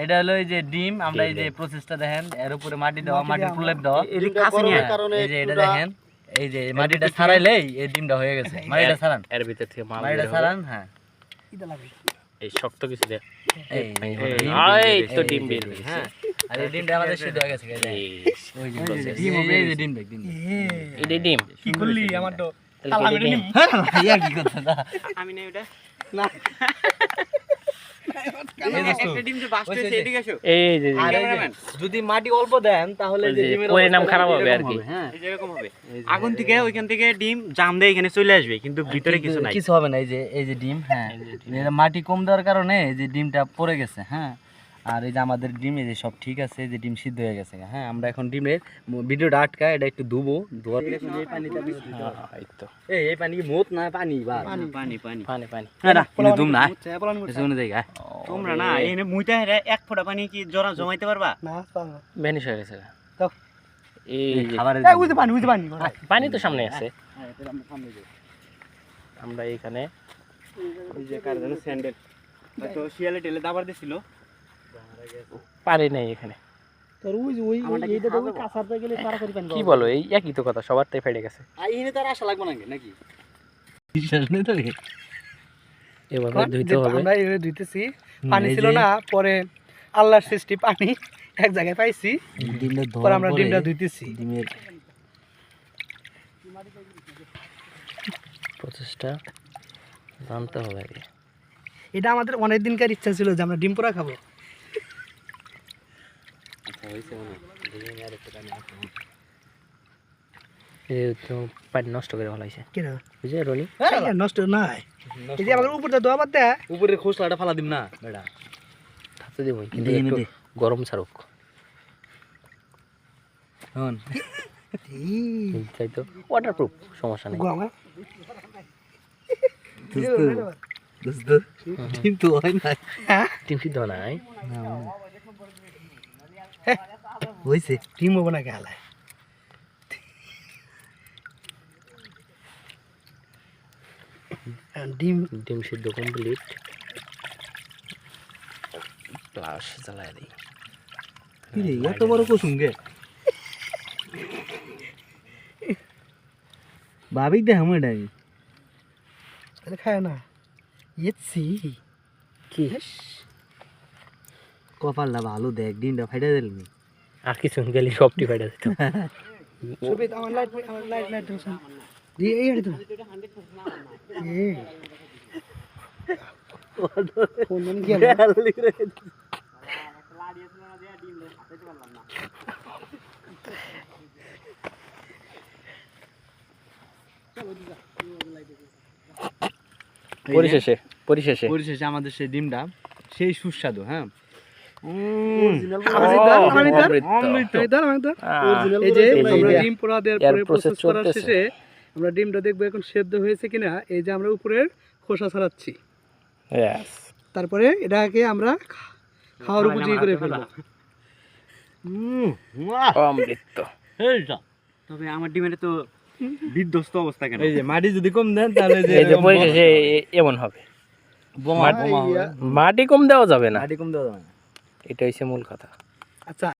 এটা হলো এই যে ডিম, আমরা এই যে প্রসেসটা দেখেন, এর উপরে মাটি দেওয়া, মাটির প্রলেপ দেওয়া, এই যে এটা দেখেন, এই যে মাটিটা ছাড়াইলেই এই ডিমটা হয়ে গেছে। মাটিটা ছাড়ান, এর ভিতর থেকে মাটিটা ছাড়ান। হ্যাঁ, এই শক্ত কিছু দে, এই তো ডিম বের হয়েছে। হ্যাঁ, আর এই ডিমটা আমাদের সিদ্ধ হয়ে গেছে। ওই যে ডিম, এই যে ডিম, এটা ডিম কি করলি আমার তো কি করতে না আমি না ওটা না যদি মাটি অল্প দেন তাহলে যে ডিমের পরিণাম খারাপ হবে আর কি। হ্যাঁ, এরকম হবে। আগুন থেকে ওইখান থেকে ডিম জাম দিয়ে এখানে চলে আসবে, কিন্তু ভিতরে কিছু নাই, কিছু হবে না। এই যে ডিম, হ্যাঁ, মাটি কম দেওয়ার কারণে এই যে ডিমটা পড়ে গেছে। হ্যাঁ, আর এই যে আমাদের ডিম, এই যে সব ঠিক আছে, এই যে ডিম সিদ্ধ হয়ে গেছে। হ্যাঁ, আমরা এখন ডিমের ভিডিওটা আটকা এটা একটু ধুবো, ধোয়ার এই পানি কি মত না পানি? পানি পানি পানি পানি পানি ধুম না জায়গা তোমরা না এখানে মুইতা হেরে এক ফোঁটা পানি কি জরা জমাইতে পারবা? ভ্যানিশ হয়ে গেছে। এই খাবারের পানি তো সামনে আছে। আমরা এখানে ওই যে কার জানো স্যান্ডেল তো শিয়ালে টেলে দাবার দিছিল, পানি নেই এখানে। তোর ওই এইটা তো কাঁচাতে গেলে তাড়াতাড়ি পানি কি বলো, এই একই তো কথা, সবার তাই ফেটে গেছে। এইখানে তো আর আশা লাগবে নাকি? বিশ্বাস নেই তো এভাবে ধুইতে হবে। আমরা এভাবে ধুইতেছি, পানি ছিল না, পরে আল্লাহর সৃষ্টি পানি এক জায়গায় পাইছি, পরে আমরা ডিমটা ধুইতেছি। ডিমের প্রসেসটা জানতে হবে আগে। এটা আমাদের অনেক দিনকার ইচ্ছা ছিল যে আমরা ডিম পোড়া খাবো। পানি নষ্ট করে ভালো হয়েছে কেন বুঝে রনি? নষ্ট নাই, এই যে আমাদের উপরটা দোয়া বাদ দেয়, উপরের খোসলাটা ফালা দিম না বেটা, থাকতে দেবো, কিন্তু একটু গরম ছাড়ুক। হন তাই তো, ওয়াটারপ্রুফ, সমস্যা নেই। ডিম তো হয় না, ডিম সিদ্ধ নাই হয়েছে ডিম হবো না গেলায়। ডিম ডিম সিদ্ধ কমপ্লিট। গ্লাস জ্বালায় দিই। এত বড় কুসুম গে ভাবি দে আমি এটাই খায় না ইয়েছি কি কপালটা ভালো, দেখ ডিমটা ফাইটা দিলি আর কিছু গেলে সবটি ফাইটা দিত। ছবি আমার লাইট দোসন দি এই আড়ি তো এই ফোন মান গেল পরিশেষে আমাদের সেই ডিমটা সেই সুস্বাদু। হ্যাঁ, ডিম পোড়া দেওয়ার পরে প্রসেস করার শেষে আমরা ডিমটা দেখবো এখন সেদ্ধ হয়েছে কিনা। এই যে আমরা উপরের খোসা ছাড়াচ্ছি, তারপরে এটাকে আমরা খাওয়ার উপযোগী করে ফেলবো। অমৃত। তবে আমার ডিমের তো বিধ্বস্ত অবস্থা কেন? এই যে মাটি যদি কম দেন তাহলে এই যে পরিশেষে এমন হবে। মাটি কম দেওয়া যাবে না, মাটি কম দেওয়া যাবে না, এটা হচ্ছে মূল কথা। আচ্ছা।